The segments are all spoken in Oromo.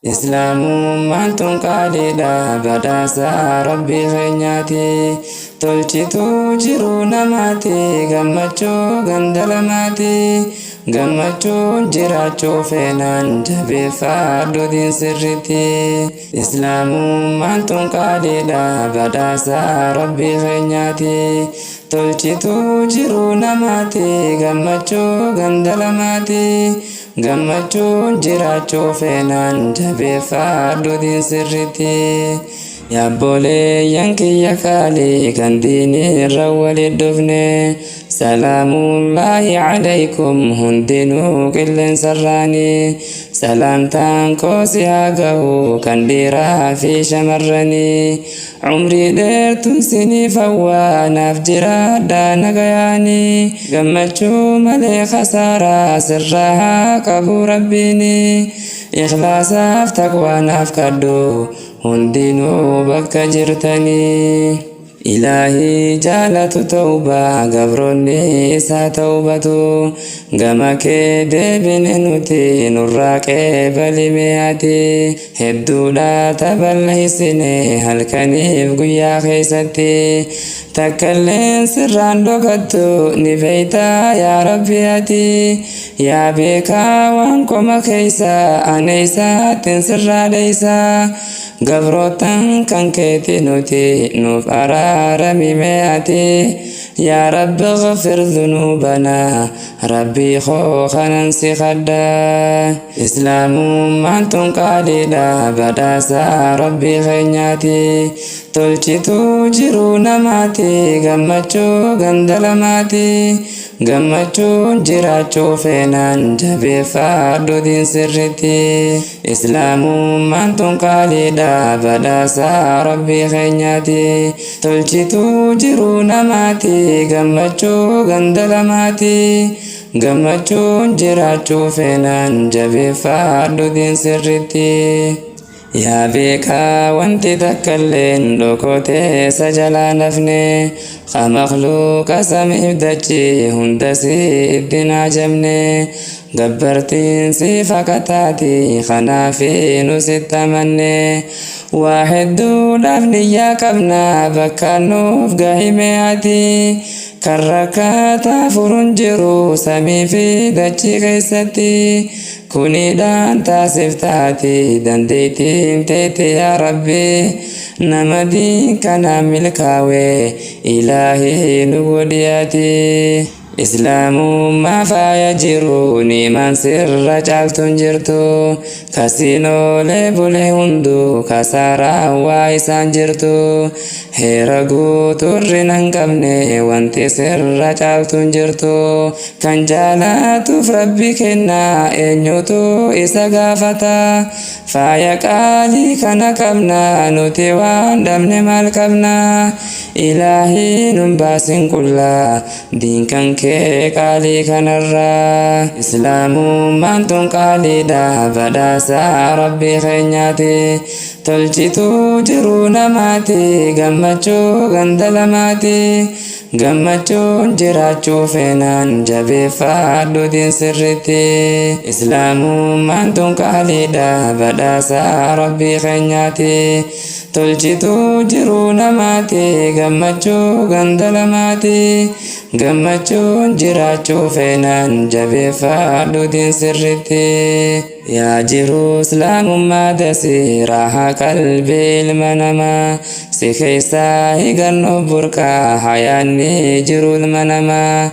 Islaamummaan tun qaaliidha badhaasa Rabbii keenyaati. Tolchituu jiruu namaati gammachuu ganda lamaati. Gammachuun jiraachuu feenaan jabeeffadhu diin sirriitti. Islaamummaan tun qaaliidha badhaasa Rabbii keenyaati. Tolchituu jiruu namaati gammachuu ganda lamaati. Gammachuun jiraachuu feenaan jabeeffadhu diin sirriitti. Yaabboleeyyan kiyya qaalii kan diinii irra waliin dhufne. Salaamullaahi alaykum hundinuu qilleensarraanii. Salaamtaan koo si haa gahu kan dhiiraa fi shamarranii. Umrii dheertuun siniif hawwaa naaf jiraadhaa nagayaanii. Gammachuu malee khasaaraa sirraa haa qabu rabbiini. Ikhlaasaaf taqwaa naaf kadhu hundinuu bakka jirtanii. Ilaahi jaalatu tawbaa gabroonni isaa tawbatu. Gama kee deebine nuti nurraa qeebali mi'aati. Hedduudha taballeessine halkaniif guyyaa keessatti. Takkalleen sirraan dhokattu ni beeytaa yaa Rabbi ati. Yaa beekaa waan qoma keessa ana isaattiin sirraa dheeysaa. Gabrootan kan keeti nuti nuuf araarami me'ati. Yaa Rabbi ghafir dhunubana Rabbii koo kanan si kadhaa. Islaamummaan tun qaaliidha badhaasa Rabbii keenyaati. Tolchituu jiruu namaati gammachuu ganda lamaati. Gammachuun jiraachuu feenaan jabeeffadhu diin sirriitti. Islaamummaan tun qaaliidha badhaasa Rabbii keenyaati. Tolchituu jiruu namaati gammachuu ganda lamaati. Gammachuun jiraachuu feenaan jabeeffadhu diin sirriitti. Yaa beekaa wanti takkalleen dhokotee isa jalaa nafne. Qa makhluuqa samiif dachii hunda siif dinaajamne. Gabbartiin si fakkaataati kanaafi nu sitti amanne. Waa hedduudhaaf niyyaa qabna bakka nuuf gahime ati. Kan rakkaataa furuun jiru samii fi dachii keessatti. Kuniidhaan taasif taati dandeettiin teete yaa Rabbi. Nama diin kanaan milkaawee Ilaahi nu godhiyaati. Islaamummaa faaya jiru niimaan sirra caaltuun jirtu. Kasiinoolee bulee hundu kasaaraa waa isaan jirtu. Heera guuturri nan qabne wanti sirra caaltuun jirtu. Kan jaalatuuf Rabbi kennaa eenyutu isa gaafata. Faaya qaalii kana qabna nuti waan dhabne maal qabna. Ilaahi nun baasin qullaa diin kan kee qaalii kanarraa. Islaamummaan tun qaaliidha badhaasa Rabbii keenyaati. Tolchituu jiruu namaati gammachuu ganda lamaati. Gammachuun jiraachuu feenaan jabeeffadhu diin sirriitti. Islaamummaan tun qaaliidha badhaasa Rabbii keenyaati. Tolchituu jiruu namaati gammachuu ganda lamaati. Gammachuun jiraachuu feenaan jabeeffadhu diin sirriitti. Yaa jiru islaamummaa dasii raahaa qalbii ilma namaa. Si keessaa higannuuf burqaa hayaanni jiru ilma namaa.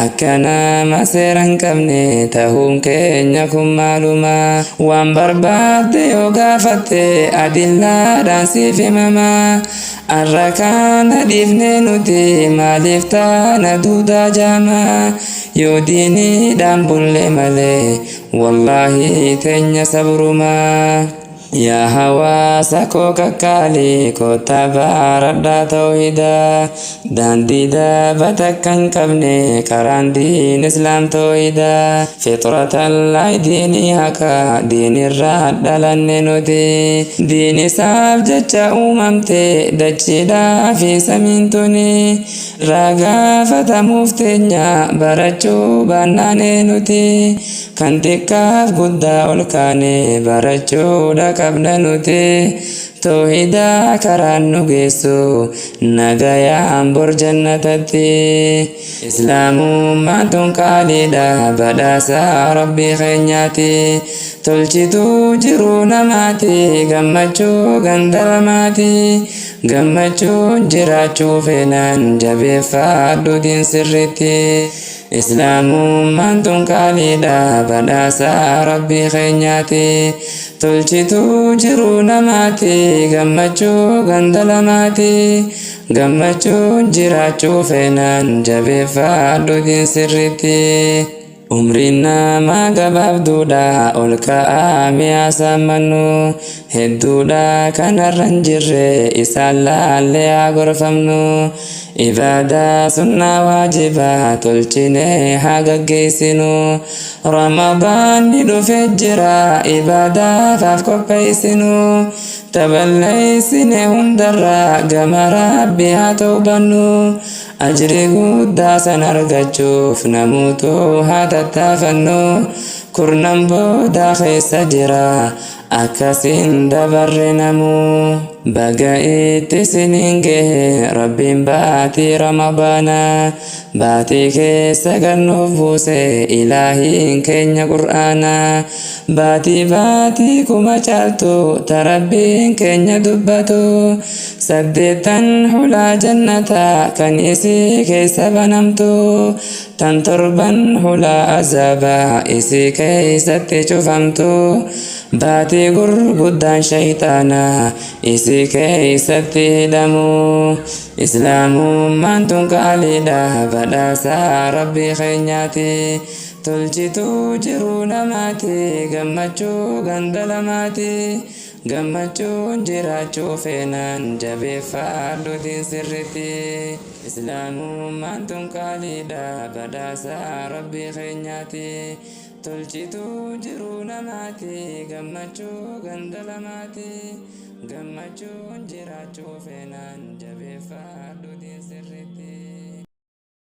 Akka nama seera hin qabne ta'uun keenya kun maaluma. Waan barbaadde yoo gaafatte adillaadhaan siif himamaa. Arra kana dhiifne nuti maaliif taana duudaa jaamaa. Yoo diiniidhaan bulle malee wallaahi teenya sabrumaa. yaa hawaasa koo kakkaalii kottaa baaradhaa tawhidaa daandii daabata kan qabne karaan diin islaam tawhidaa fitratallahi diinii haqa diinirraa dhalanne nuti diin isaaf jecha uumamte dachiidhaa fi samiin tuni raagaafatamuuf teenya barachuu baannaane nuti kan xiqqaaf guddaa ol kaane barachuudha qabna nuti tawhidaa karaan nu geessu nagayaan bor jannatatti islaamummaan tun qaaliidha badhaasa rabbii keenyaati tolchituu jiruu namaati gammachuu gandalamaati gammachuun jiraachuu feenaan jabeeffadhu diin sirriitti islaamummaan tun qaaliidha badhaasa rabbii keenyaati tolchituu jiruu namaati gammachuu gandalamaati gammachuun jiraachuu feenaan jabeeffadhu diin sirriitti umriin namaa gabaabduudha ol ka'aa mi'aa saammannu hedduudha kanarra hin jirre isaan laallee haa gorfamnu ibaadaa sunnaa waajibaa tolchinee haa gaggeessinu ramadaanni dhufee jira ibaadaaf qopheessinu taballeessine hundarraa gama rabbii haa tawbannu ajri guddaa san argachuuf namuutuu haa tattaafannu kurnan booda keessa jira akkasiin dabarre namuu baga itti siniin gahe rabbiin baatii ramadaana baatii keessa gannuuf buuse ilaahiin keenya qur'aana baatii kuma caaltu ta rabbiin keenya dubbatu 8 hulaa jannataa kan isii keessa banamtu tan 7 hulaa azaabaa isii keessatti cufamtu baatii gurguddaan shayxaanaa isii keessatti hidhamu islaamummaan tun qaaliidha badhaasa rabbii keenyaati tolchituu jiruu namaati gammachuu gandalamaati gammachuun jiraachuu feenaan jabeeffadhu diin sirriitti islaamummaan tun qaaliidha badhaasa rabbii keenyaati tolchituu jiruu namaati gammachuu gandalamaati gammachuun jiraachuu feenaan jabeeffadhu diin sirriitti